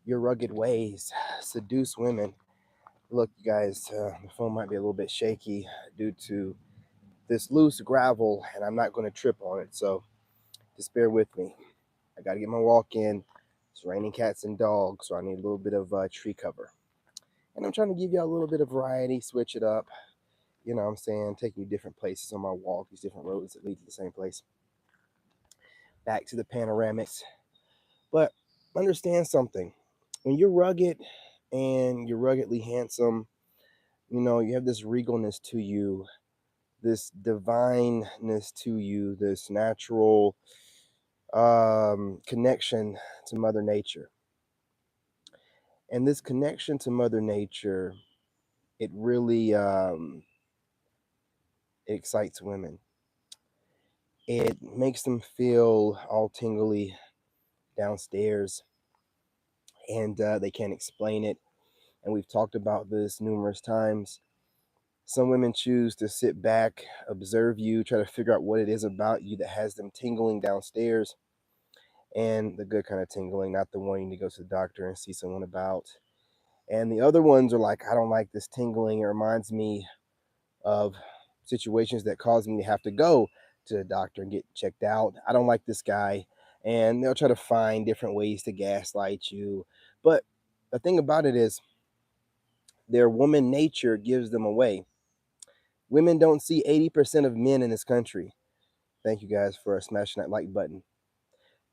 your rugged ways, seduce women. Look, you guys, the phone might be a little bit shaky due to this loose gravel, and I'm not going to trip on it. So just bear with me. I got to get my walk in. It's raining cats and dogs, so I need a little bit of tree cover. And I'm trying to give you a little bit of variety, switch it up. You know what I'm saying? Taking you different places on my walk, these different roads that lead to the same place. Back to the panoramics. But understand something. When you're rugged and you're ruggedly handsome, you know, you have this regalness to you, this divineness to you, this natural connection to Mother Nature. And this connection to Mother Nature, it really excites women. It makes them feel all tingly downstairs, and they can't explain it. And we've talked about this numerous times. Some women choose to sit back, observe you, try to figure out what it is about you that has them tingling downstairs, and the good kind of tingling, not the one you need to go to the doctor and see someone about. And the other ones are like, I don't like this tingling. It reminds me of situations that cause me to have to go to the doctor and get checked out. I don't like this guy. And they'll try to find different ways to gaslight you. But the thing about it is, their woman nature gives them away. Women don't see 80% of men in this country. Thank you guys for smashing that like button.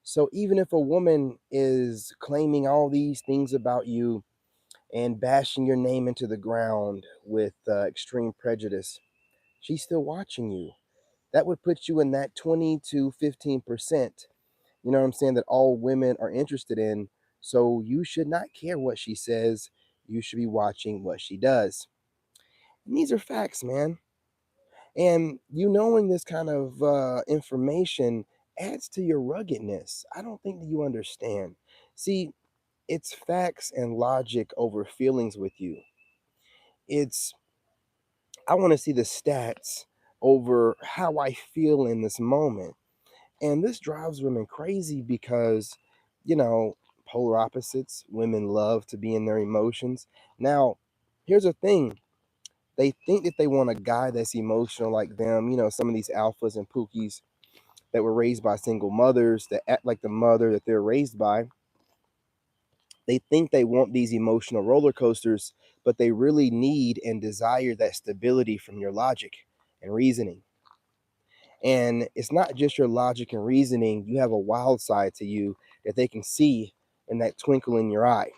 So even if a woman is claiming all these things about you and bashing your name into the ground with extreme prejudice, she's still watching you. That would put you in that 20 to 15%, you know what I'm saying, that all women are interested in. So you should not care what she says. You should be watching what she does. And these are facts, man. And you knowing this kind of information adds to your ruggedness. I don't think that you understand. See, it's facts and logic over feelings with you. It's, I want to see the stats over how I feel in this moment. And this drives women crazy because, you know, polar opposites, women love to be in their emotions. Now, here's the thing, they think that they want a guy that's emotional like them. You know, some of these alphas and pookies that were raised by single mothers that act like the mother that they're raised by. They think they want these emotional roller coasters, but they really need and desire that stability from your logic and reasoning. And it's not just your logic and reasoning, you have a wild side to you that they can see in that twinkle in your eye.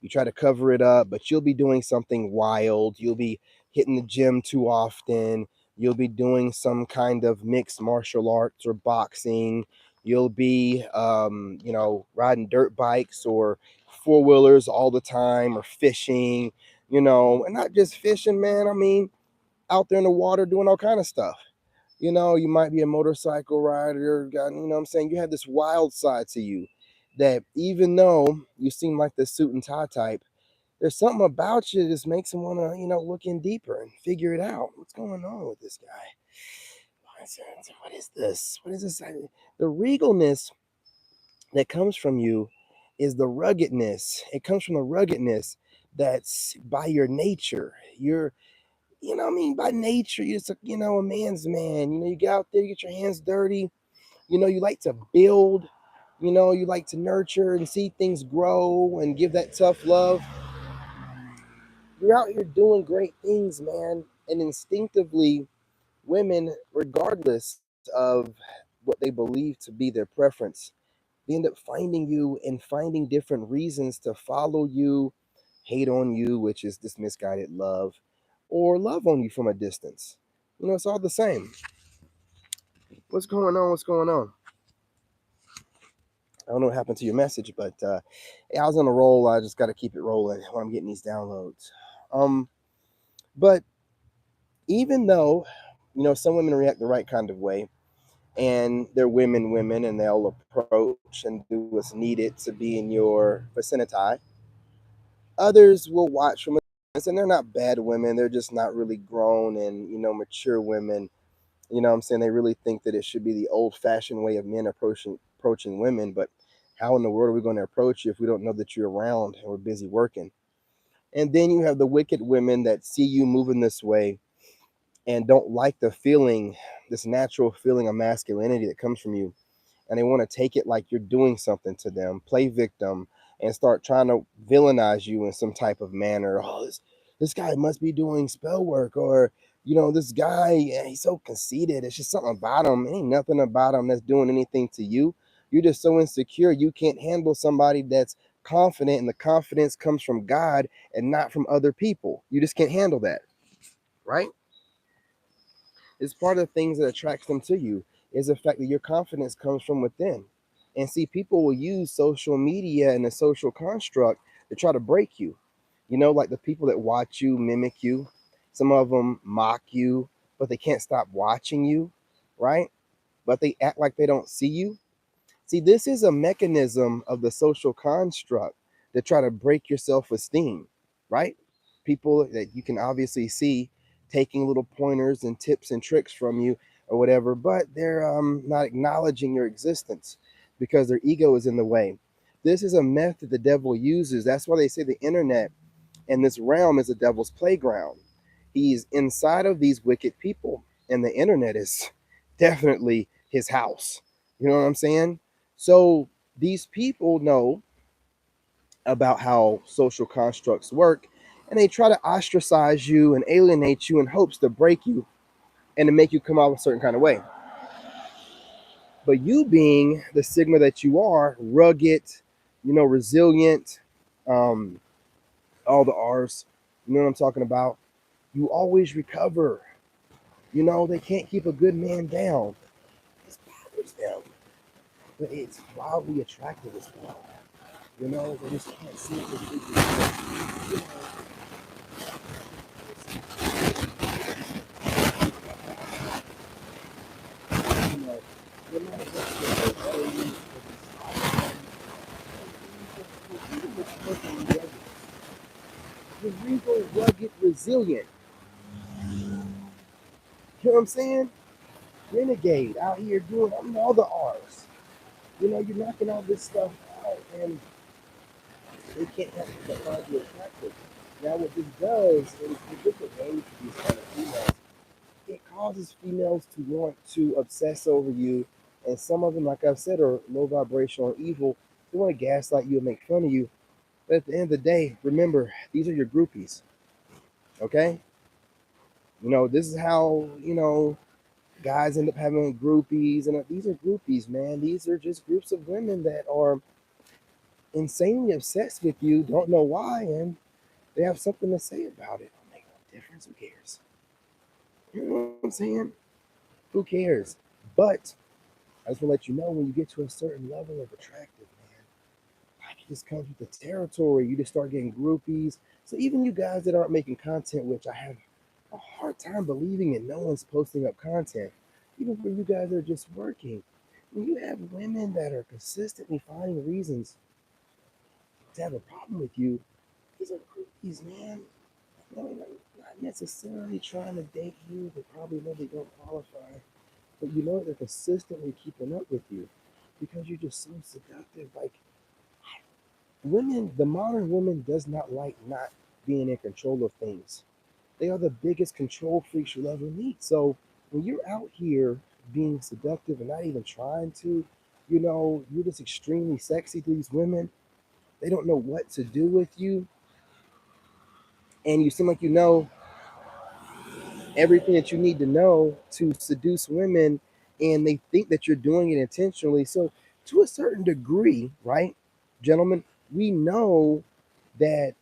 You try to cover it up, but you'll be doing something wild. You'll be hitting the gym too often. You'll be doing some kind of mixed martial arts or boxing. You'll be, riding dirt bikes or four wheelers all the time or fishing, and not just fishing, man. I mean, out there in the water doing all kind of stuff. You might be a motorcycle rider, you know what I'm saying? You have this wild side to you that even though you seem like the suit and tie type, there's something about you that just makes them want to, look in deeper and figure it out. What's going on with this guy? What is this? What is this? The regalness that comes from you is the ruggedness. It comes from the ruggedness that's by your nature. By nature, you're just a man's man. You get out there, you get your hands dirty. You like to build. You like to nurture and see things grow and give that tough love. You're out here doing great things, man. And instinctively, women, regardless of what they believe to be their preference, they end up finding you and finding different reasons to follow you, hate on you, which is this misguided love, or love on you from a distance. It's all the same. What's going on? What's going on? I don't know what happened to your message, but I was on a roll. I just got to keep it rolling when I'm getting these downloads. But even though, some women react the right kind of way, and they're women, and they'll approach and do what's needed to be in your vicinity, others will watch from a distance, and they're not bad women. They're just not really grown and, mature women. You know what I'm saying? They really think that it should be the old fashioned way of men approaching women. But How in the world are we going to approach you if we don't know that you're around and we're busy working? And then you have the wicked women that see you moving this way and don't like the feeling, this natural feeling of masculinity that comes from you, and they want to take it like you're doing something to them, play victim, and start trying to villainize you in some type of manner. Oh, this guy must be doing spell work, or this guy, yeah, he's so conceited. It's just something about him. Ain't nothing about him that's doing anything to you. You're just so insecure. You can't handle somebody that's confident, and the confidence comes from God and not from other people. You just can't handle that, right? It's part of the things that attracts them to you is the fact that your confidence comes from within. And see, people will use social media and the social construct to try to break you. Like the people that watch you mimic you. Some of them mock you, but they can't stop watching you, right? But they act like they don't see you. See, this is a mechanism of the social construct to try to break your self esteem, right? People that you can obviously see taking little pointers and tips and tricks from you or whatever, but they're not acknowledging your existence because their ego is in the way. This is a method the devil uses. That's why they say the internet and this realm is the devil's playground. He's inside of these wicked people, and the internet is definitely his house. You know what I'm saying? So these people know about how social constructs work, and they try to ostracize you and alienate you in hopes to break you and to make you come out a certain kind of way. But you being the Sigma that you are, rugged, resilient, um, all the R's, you know what I'm talking about? You always recover. They can't keep a good man down. It bothers them. But it's wildly attractive as well. They just can't see it completely. You know, no matter what you're regal, rugged, resilient. You know what I'm saying? Renegade out here doing all the R's. You're knocking all this stuff out, and they can't help but find you attractive. Now, what this does is the different ways for these kind of females. It causes females to want to obsess over you, and some of them, like I've said, are low vibrational evil. They want to gaslight you and make fun of you. But at the end of the day, remember, these are your groupies. Okay? This is how, guys end up having groupies. And these are groupies, man. These are just groups of women that are insanely obsessed with you, don't know why, and they have something to say about it. Don't make no difference. Who cares? You know what I'm saying? Who cares? But I just want to let you know when you get to a certain level of attractive, man, like it just comes with the territory. You just start getting groupies. So even you guys that aren't making content, which I have a hard time believing that no one's posting up content, even for you guys that are just working, when you have women that are consistently finding reasons to have a problem with you, these are groupies, man. Not necessarily trying to date you, they probably know they don't qualify, but they're consistently keeping up with you because you're just so seductive. Like women, the modern woman does not like not being in control of things. They are the biggest control freaks you'll ever meet. So when you're out here being seductive and not even trying to, you're just extremely sexy to these women. They don't know what to do with you, and you seem like everything that you need to know to seduce women, and they think that you're doing it intentionally. So to a certain degree, right, gentlemen, we know that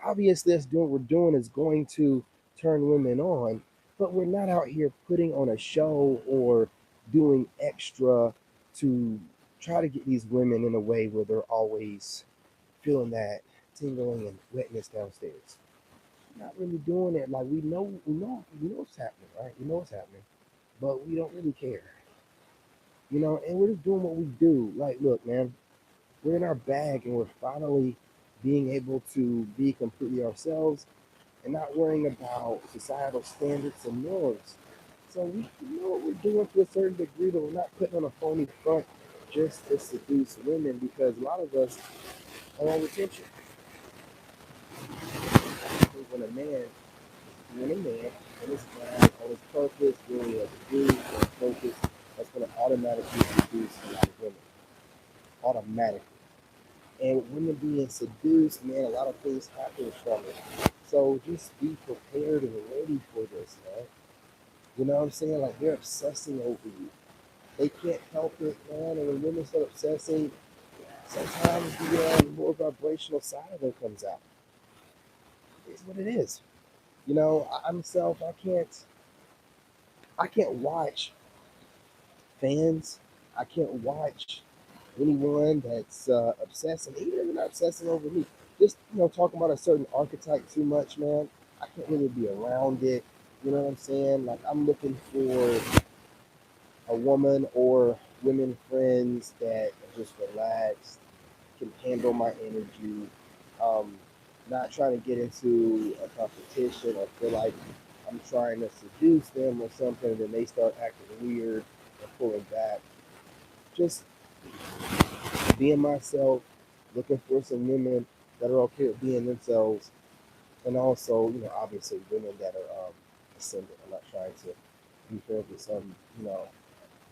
obviously us doing what we're doing is going to turn women on, but we're not out here putting on a show or doing extra to try to get these women in a way where they're always feeling that tingling and wetness downstairs. Not really doing it. Like we know what's happening, right? We know what's happening, but we don't really care, and we're just doing what we do. Like, look, man, we're in our bag, and we're finally being able to be completely ourselves and not worrying about societal standards and norms. So we know what we're doing to a certain degree, but we're not putting on a phony front. just to seduce women because a lot of us are on retention. When a man, when a man on his mind, on his purpose, really has a dream, on focus, that's going to automatically seduce a lot of women. Automatically. And women being seduced, man, a lot of things happen from it. So just be prepared and ready for this, man. You know what I'm saying? Like they're obsessing over you. They can't help it, man. And when women start obsessing, sometimes the more vibrational side of them comes out. It's what it is. You know, I myself, I can't watch fans. I can't watch anyone that's obsessing, even if they're not obsessing over me. Just talking about a certain archetype too much, man. I can't really be around it. You know what I'm saying? Like I'm looking for a woman or women friends that are just relaxed, can handle my energy, um, not trying to get into a competition or feel like I'm trying to seduce them or something, then they start acting weird and pulling back. Just being myself, looking for some women that are okay with being themselves, and also, obviously women that are ascendant. I'm not trying to be friends with some,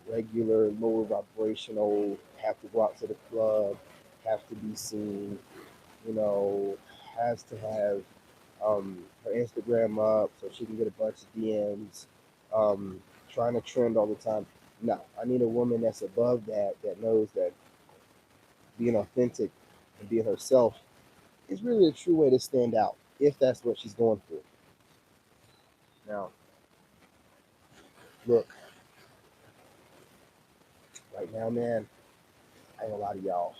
regular, lower vibrational, have to go out to the club, have to be seen, you know, has to have her Instagram up so she can get a bunch of DMs, trying to trend all the time. No, I need a woman that's above that, that knows that being authentic and being herself is really a true way to stand out if that's what she's going for. Now, look, right now, man, I ain't a lot of y'all,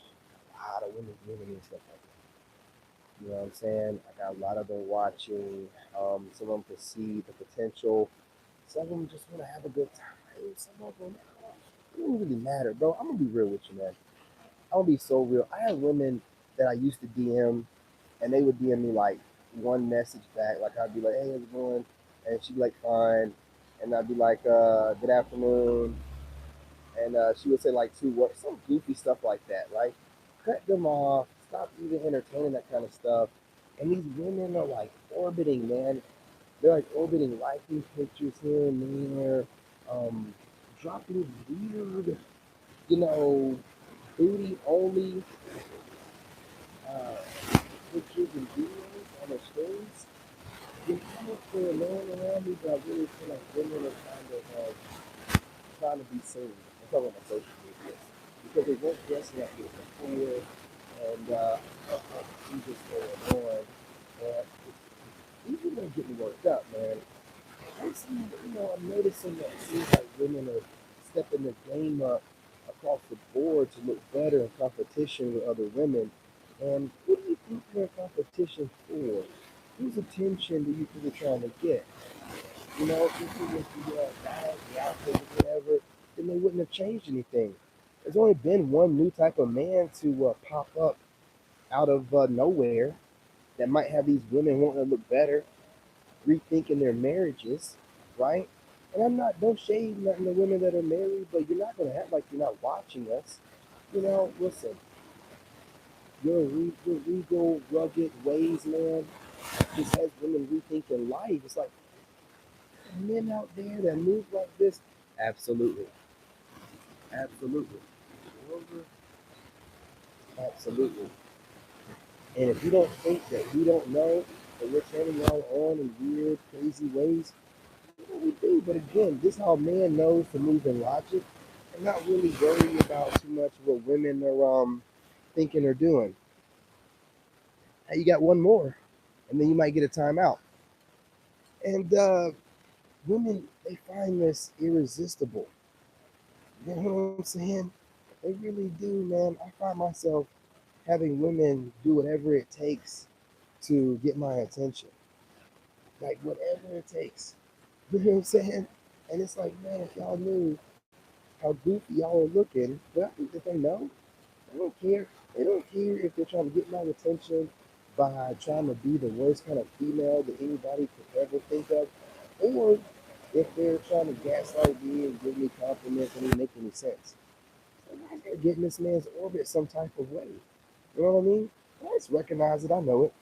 a lot of women and stuff like that. You know what I'm saying? I got a lot of them watching. Some of them can see the potential. Some of them just want to have a good time. Some of them, it don't really matter, bro. I'm gonna be real with you, man. I'm gonna be so real. I had women that I used to DM, and they would DM me like one message back. Like I'd be like, "Hey, how's it going?" And she'd be like, "Fine," and I'd be like, "Good afternoon," and she would say like two words, some goofy stuff like that. Right? Cut them off. Stop even entertaining that kind of stuff. And these women are like orbiting, man. They're like orbiting, liking pictures here and there, um, dropping weird, you know, booty only uh, pictures and videos on their stories. There's so much going on around me that I really feel like women are kind of trying to be seen. I'm talking about social media because they weren't dressing up here before, and see what's going on. And these women are getting worked up, man. I'm seeing, I'm noticing that it seems like women are stepping their game up across the board to look better in competition with other women. And who do you think they're in competition for? Whose attention do you think they're trying to get? If it was the guys, the outfit, or whatever, then they wouldn't have changed anything. There's only been one new type of man to pop up out of nowhere that might have these women wanting to look better, rethinking their marriages, right? And I'm not, no shade, nothing to women that are married, but you're not going to act like you're not watching us. Listen, your regal, rugged ways, man, just has women rethinking life. It's like men out there that move like this. Absolutely. Absolutely. Absolutely. And if you don't think that we don't know that we're turning y'all on in weird, crazy ways, we do. But again, this is how man knows to move in logic and not really worry about too much what women are thinking or doing. Hey, you got one more, and then you might get a timeout. And women, they find this irresistible. You know what I'm saying? They really do, man. I find myself having women do whatever it takes to get my attention. Like whatever it takes. You know what I'm saying? And it's like, man, if y'all knew how goofy y'all are looking, but I think that they know. They don't care. They don't care if they're trying to get my attention by trying to be the worst kind of female that anybody could ever think of, or if they're trying to gaslight me and give me compliments that don't make any sense. I gotta get in this man's orbit some type of way. You know what I mean? I just recognize it. I know it.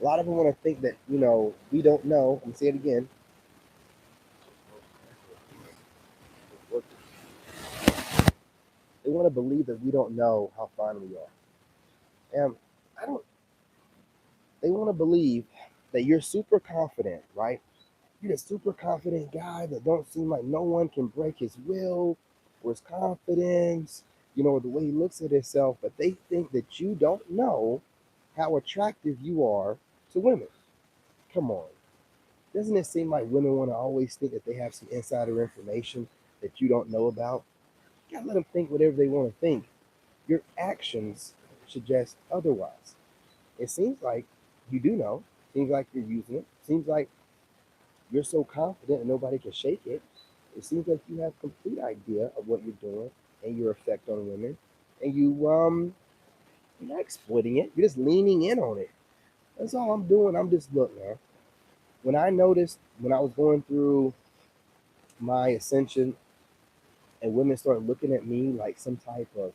A lot of them want to think that, we don't know. I'm gonna say it again. They want to believe that we don't know how fine we are. And I don't, they want to believe that you're super confident, right? You're a super confident guy that don't seem like no one can break his will or his confidence, the way he looks at himself, but they think that you don't know how attractive you are to women. Come on. Doesn't it seem like women want to always think that they have some insider information that you don't know about? You gotta let them think whatever they want to think. Your actions suggest otherwise. It seems like you do know. Seems like you're using it. Seems like you're so confident and nobody can shake it. It seems like you have complete idea of what you're doing and your effect on women, and you're not exploiting it. You're just leaning in on it. That's all I'm doing. I'm just look, man. When I noticed when I was going through my ascension and women started looking at me like some type of,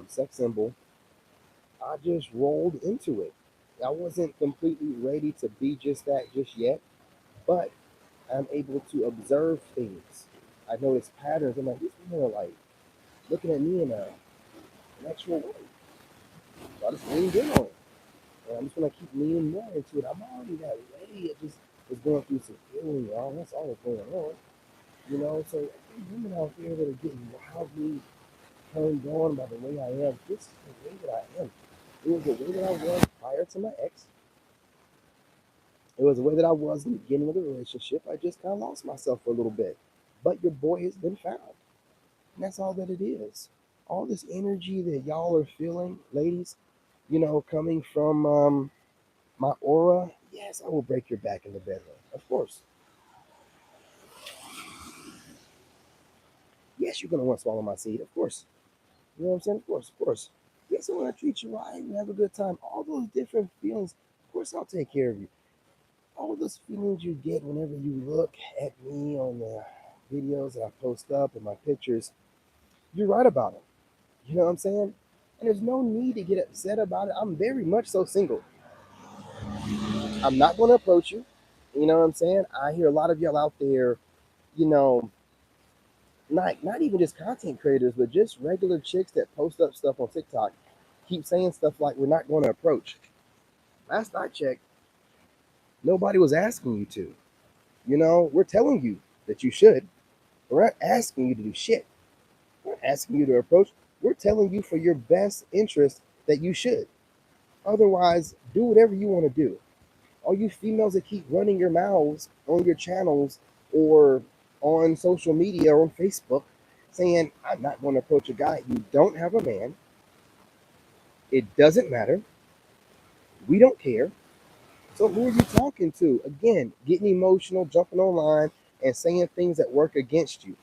sex symbol, I just rolled into it. I wasn't completely ready to be just that just yet, but I'm able to observe things. I notice patterns. I'm like, these women are like looking at me in an actual way. So I just leaned in on it. And I'm just gonna keep leaning more into it. I'm already that way. It just was going through some healing, y'all. That's all that's going on. So there's women out there that are getting wildly turned on by the way I am. This is the way that I am. It was the way that I was prior to my ex. It was the way that I was in the beginning of the relationship. I just kind of lost myself for a little bit. But your boy has been found. And that's all that it is. All this energy that y'all are feeling, ladies, coming from my aura, yes, I will break your back in the bedroom. Of course. Yes, you're going to want to swallow my seed. Of course. You know what I'm saying? Of course, of course. Yes, I want to treat you right and have a good time. All those different feelings, of course, I'll take care of you. All those feelings you get whenever you look at me on the videos that I post up and my pictures, you're right about them. You know what I'm saying? And there's no need to get upset about it. I'm very much so single. I'm not going to approach you. You know what I'm saying? I hear a lot of y'all out there, you know, not even just content creators, but just regular chicks that post up stuff on TikTok, keep saying stuff like we're not going to approach. Last I checked, nobody was asking you to. We're telling you that you should. We're not asking you to do shit. We're not asking you to approach. We're telling you for your best interest that you should. Otherwise, do whatever you want to do. All you females that keep running your mouths on your channels or on social media or on Facebook saying, I'm not going to approach a guy. You don't have a man. It doesn't matter. We don't care. So who are you talking to? Again, getting emotional, jumping online, and saying things that work against you.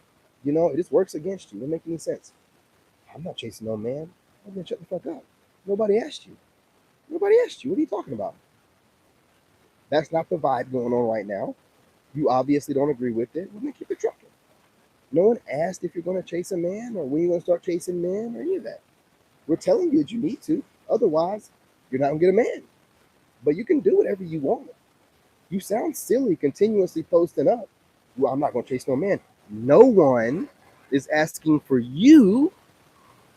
It just works against you. It doesn't make any sense. I'm not chasing no man. I'm gonna shut the fuck up. Nobody asked you. Nobody asked you. What are you talking about? That's not the vibe going on right now. You obviously don't agree with it. Well, then keep it trucking. No one asked if you're going to chase a man or when you're going to start chasing men or any of that. We're telling you that you need to. Otherwise, you're not going to get a man. But you can do whatever you want. You sound silly continuously posting up. Well, I'm not going to chase no man. No one is asking for you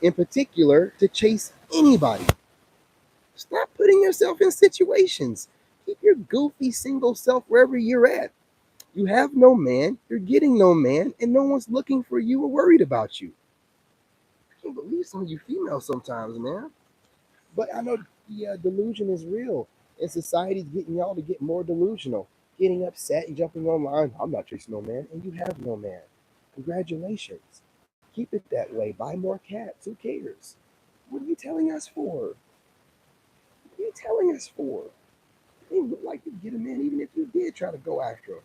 in particular to chase anybody. Stop putting yourself in situations. Keep your goofy single self wherever you're at. You have no man, you're getting no man, and no one's looking for you or worried about you. I can't believe some of you females sometimes, man. But I know the delusion is real, and society's getting y'all to get more delusional, getting upset and jumping online. I'm not chasing no man, and you have no man. Congratulations. Keep it that way. Buy more cats. Who cares? What are you telling us for? What are you telling us for? It didn't look like you'd get a man even if you did try to go after him.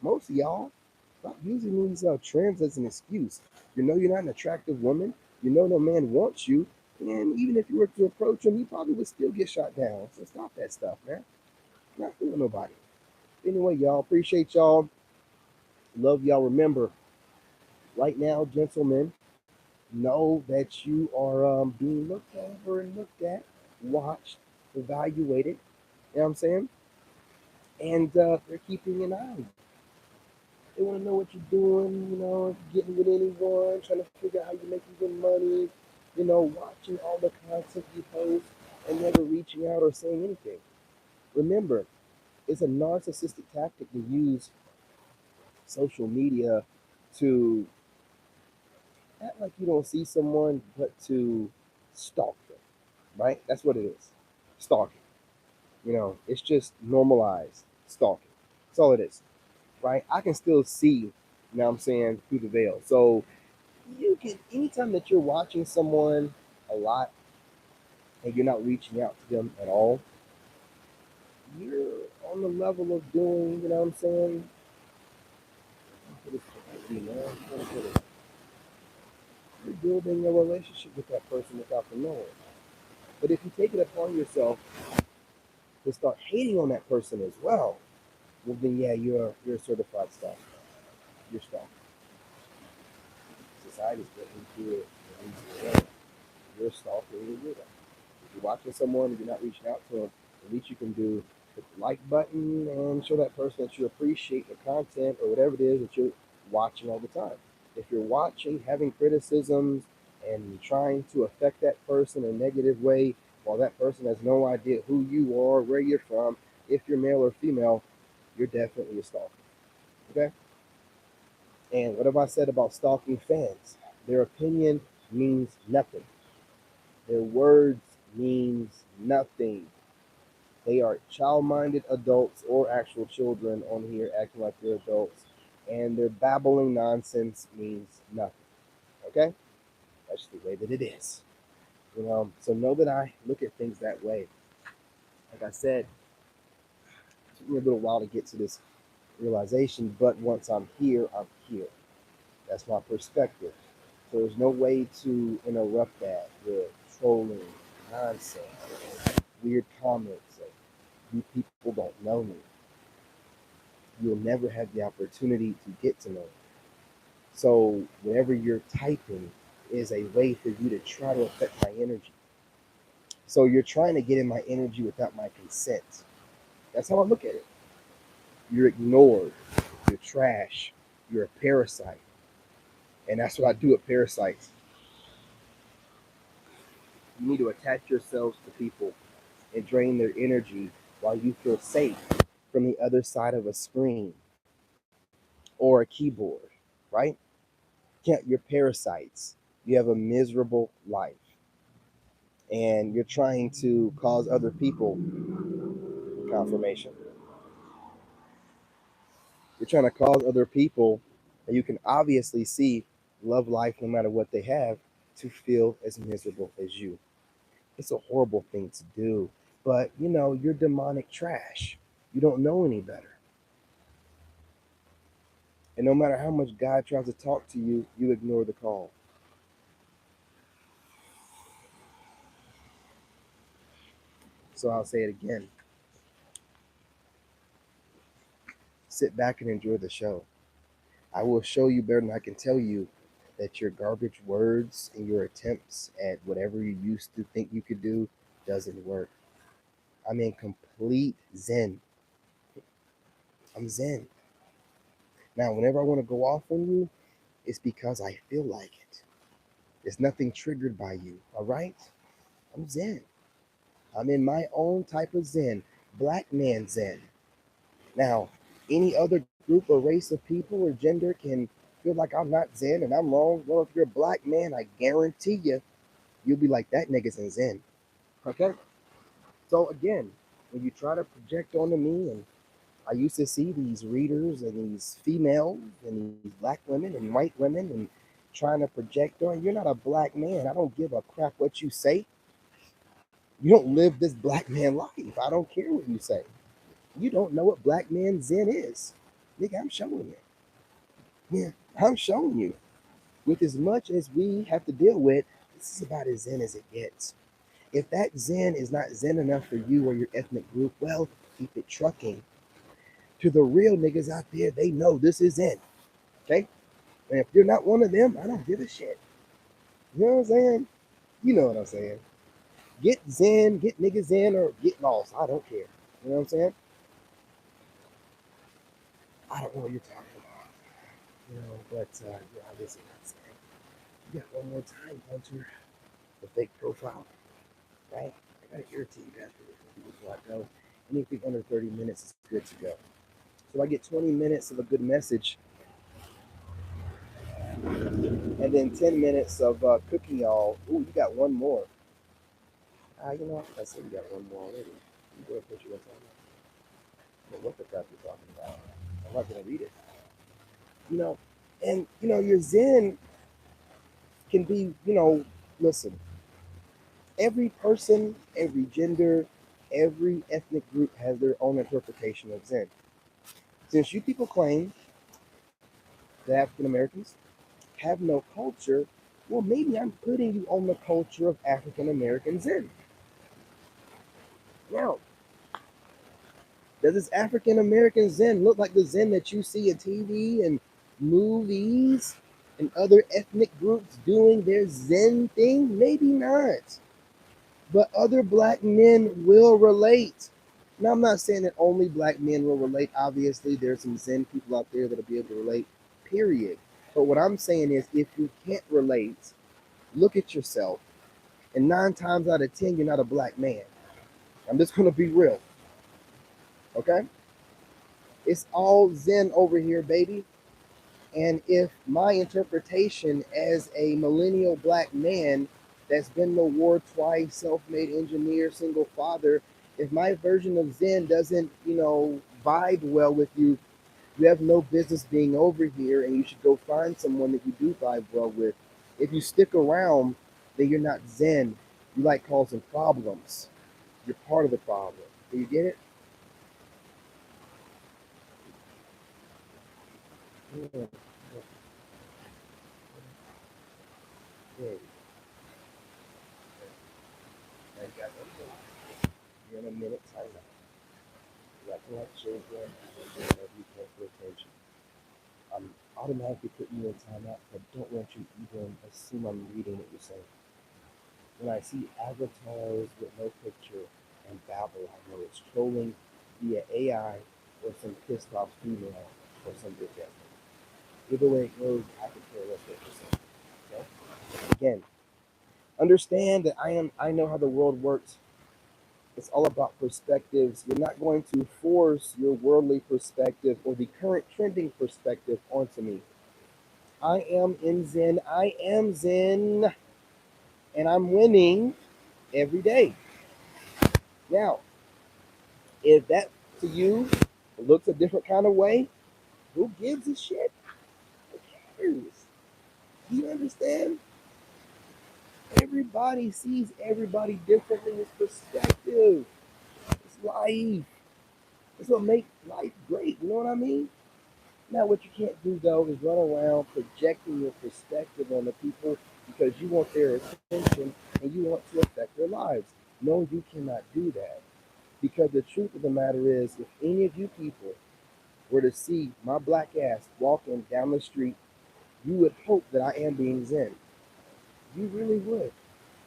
Most of y'all, stop using these trends as an excuse. You're not an attractive woman. No man wants you. And even if you were to approach him, you probably would still get shot down. So stop that stuff, man. Not fooling nobody. Anyway, y'all, appreciate y'all. Love y'all. Remember, right now, gentlemen, Know that you are being looked over and looked at, watched, evaluated. You know what I'm saying? And they're keeping an eye on you. They want to know what you're doing, getting with anyone, trying to figure out how you're making good money, watching all the content you post and never reaching out or saying anything. Remember, it's a narcissistic tactic to use social media to act like you don't see someone, but to stalk them, right? That's what it is. Stalking. It's just normalized stalking. That's all it is, right? I can still see, what I'm saying, through the veil. So you can, anytime that you're watching someone a lot and you're not reaching out to them at all, you're on the level of doing, what I'm saying, you're building a relationship with that person without them knowing. But if you take it upon yourself to start hating on that person as well, then yeah, you're a certified stalker. You're stalking. Society's getting into it. You're a stalker. You're a weirdo. If you're watching someone and you're not reaching out to them, the least you can do is the like button and show that person that you appreciate the content or whatever it is that you're watching all the time. If you're watching, having criticisms, and trying to affect that person in a negative way while that person has no idea who you are, where you're from, if you're male or female, you're definitely a stalker. Okay? And what have I said about stalking fans? Their opinion means nothing. Their words means nothing. They are child-minded adults or actual children on here acting like they're adults, and their babbling nonsense means nothing. Okay? That's the way that it is. So know that I look at things that way. Like I said, it took me a little while to get to this realization, but once I'm here, I'm here. That's my perspective. So there's no way to interrupt that with trolling, nonsense, weird comments. Like, you people don't know me. You'll never have the opportunity to get to know me. So whatever you're typing is a way for you to try to affect my energy. So you're trying to get in my energy without my consent. That's how I look at it. You're ignored. You're trash. You're a parasite. And that's what I do with parasites. You need to attach yourselves to people and drain their energy while you feel safe from the other side of a screen or a keyboard, right? You're parasites. You have a miserable life. And you're trying to cause other people confirmation. You're trying to cause other people that you can obviously see love life no matter what they have to feel as miserable as you. It's a horrible thing to do, but you're demonic trash. You don't know any better. And no matter how much God tries to talk to you, you ignore the call. So I'll say it again. Sit back and enjoy the show. I will show you better than I can tell you that your garbage words and your attempts at whatever you used to think you could do doesn't work. I'm in complete Zen. I'm Zen. Now, whenever I want to go off on you, it's because I feel like it. There's nothing triggered by you, all right? I'm Zen. I'm in my own type of Zen, black man Zen. Now, any other group or race of people or gender can feel like I'm not Zen and I'm wrong. Well, if you're a black man, I guarantee you'll be like, that nigga's in Zen. Okay? So again, when you try to project onto me, and I used to see these readers and these females and these black women and white women and trying to project on, you're not a black man. I don't give a crap what you say. You don't live this black man life. I don't care what you say. You don't know what black man Zen is. Nigga, I'm showing you. Yeah, I'm showing you. With as much as we have to deal with, this is about as Zen as it gets. If that Zen is not Zen enough for you or your ethnic group, well, keep it trucking. To the real niggas out there, they know this is Zen. Okay? And if you're not one of them, I don't give a shit. You know what I'm saying? You know what I'm saying. Get Zen, get niggas Zen, or get lost. I don't care. You know what I'm saying? I don't know what you're talking about. You know, but you're obviously not saying. You got one more time, Hunter. The fake profile, right? I gotta irritate you after this before I go. Anything under 30 minutes is good to go. So I get 20 minutes of a good message, and then 10 minutes of cooking y'all. Ooh, you got one more. You know, I said you got one more already. You go ahead and put your time. I don't know what the crap you're talking about. I'm not gonna read it. You know, and your Zen can be, listen, every person, every gender, every ethnic group has their own interpretation of Zen. Since you people claim that African Americans have no culture, well, maybe I'm putting you on the culture of African American Zen. Now, does this African American Zen look like the Zen that you see in TV and movies and other ethnic groups doing their Zen thing? Maybe not. But other black men will relate. Now, I'm not saying that only black men will relate. Obviously, there's some Zen people out there that'll be able to relate, period. But what I'm saying is, if you can't relate, look at yourself. And 9 times out of 10, you're not a black man. I'm just going to be real. Okay? It's all Zen over here, baby. And if my interpretation as a millennial black man that's been to war twice, self-made engineer, single father, if my version of Zen doesn't, vibe well with you, you have no business being over here, and you should go find someone that you do vibe well with. If you stick around, then you're not Zen. You like causing problems. You're part of the problem. Do you get it? Yeah. Yeah. Yeah. You're in a minute timeout. You acting like children, whenever you can't pay attention. I'm automatically putting you in timeout, but don't want you even assume I'm reading what you're saying. When I see avatars with no picture and babble, I know it's trolling via AI or some pissed off female or some bitch ass. Either way it goes, I can care less what you're saying. Okay? Again, understand that I know how the world works. It's all about perspectives. You're not going to force your worldly perspective or the current trending perspective onto me. I am in Zen. I am Zen. And I'm winning every day. Now, if that to you looks a different kind of way, who gives a shit? Who cares? Do you understand? Everybody sees everybody differently. It's perspective. It's life. It's what makes life great. You know what I mean? Now, what you can't do though is run around projecting your perspective on the people because you want their attention and you want to affect their lives. No, you cannot do that. Because the truth of the matter is, if any of you people were to see my black ass walking down the street, you would hope that I am being Zen. You really would.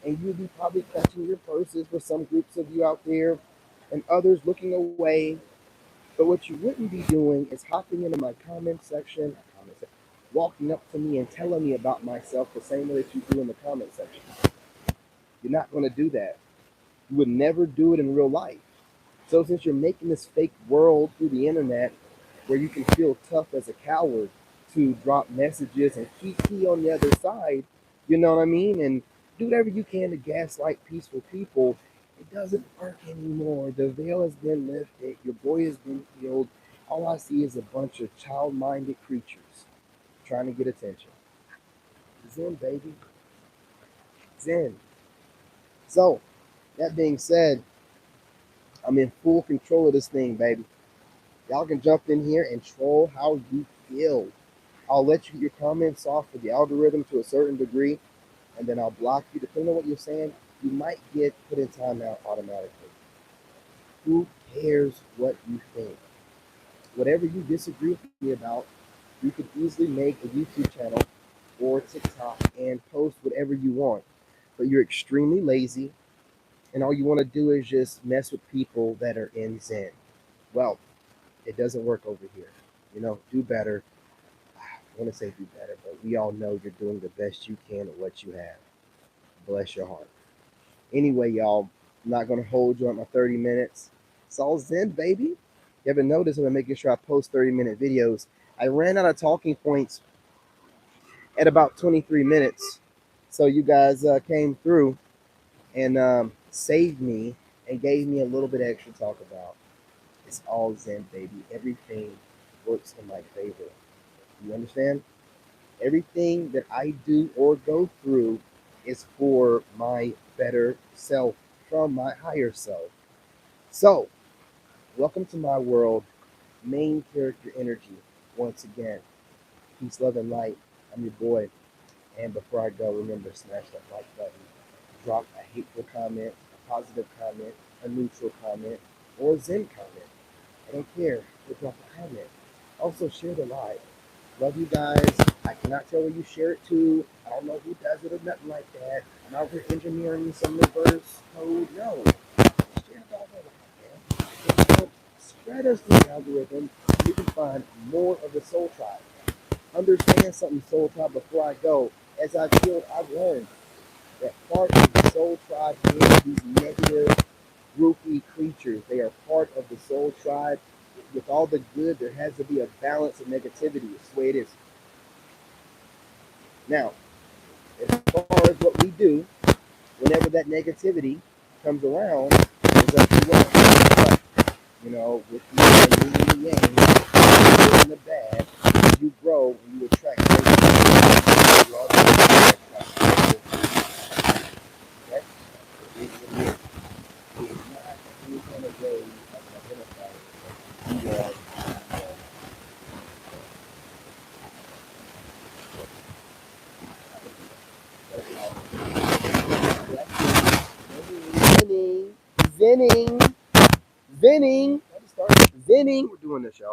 And you'd be probably clutching your purses for some groups of you out there and others looking away. But what you wouldn't be doing is hopping into my walking up to me and telling me about myself the same way that you do in the comment section. You're not going to do that. You would never do it in real life. So since you're making this fake world through the internet where you can feel tough as a coward to drop messages and key on the other side, you know what I mean? And do whatever you can to gaslight peaceful people, it doesn't work anymore. The veil has been lifted. Your boy has been healed. All I see is a bunch of child-minded creatures trying to get attention. Zen, baby. Zen. So, that being said, I'm in full control of this thing, baby. Y'all can jump in here and troll how you feel. I'll let you get your comments off for the algorithm to a certain degree, and then I'll block you. Depending on what you're saying, you might get put in timeout automatically. Who cares what you think? Whatever you disagree with me about, you could easily make a YouTube channel or TikTok and post whatever you want, but you're extremely lazy and all you want to do is just mess with people that are in Zen. Well, it doesn't work over here. Do better. I want to say do better, but we all know you're doing the best you can at what you have. Bless your heart. Anyway, y'all, I'm not going to hold you on my 30 minutes. It's all Zen, baby. You ever notice I've been making sure I post 30-minute videos? I ran out of talking points at about 23 minutes. So you guys came through and saved me and gave me a little bit extra to talk about. It's all Zen, baby. Everything works in my favor. You understand? Everything that I do or go through is for my better self, from my higher self. So, welcome to my world, main character energy. Once again, peace, love, and light. I'm your boy. And before I go, remember, smash that like button. Drop a hateful comment, a positive comment, a neutral comment, or a Zen comment. I don't care. Just drop a comment. Also, share the live. Love you guys. I cannot tell where you share it to. I don't know who does it or nothing like that. I'm out here engineering some reverse code. No. Share it all over, man. Spread us through the algorithm. You can find more of the Soul Tribe. Understand something, Soul Tribe, before I go. As I've healed, I've learned that part of the Soul Tribe is these negative, groupie creatures. They are part of the Soul Tribe. With all the good, there has to be a balance of negativity. It's the way it is. Now, as far as what we do, whenever that negativity comes around, is up to us. With the yin and the yang, the good and the bad, as you grow, you attract those you also attract. Okay? It is not any kind of way of identifying you are. Zenning. Zenning. Zenning. We're doing this, y'all.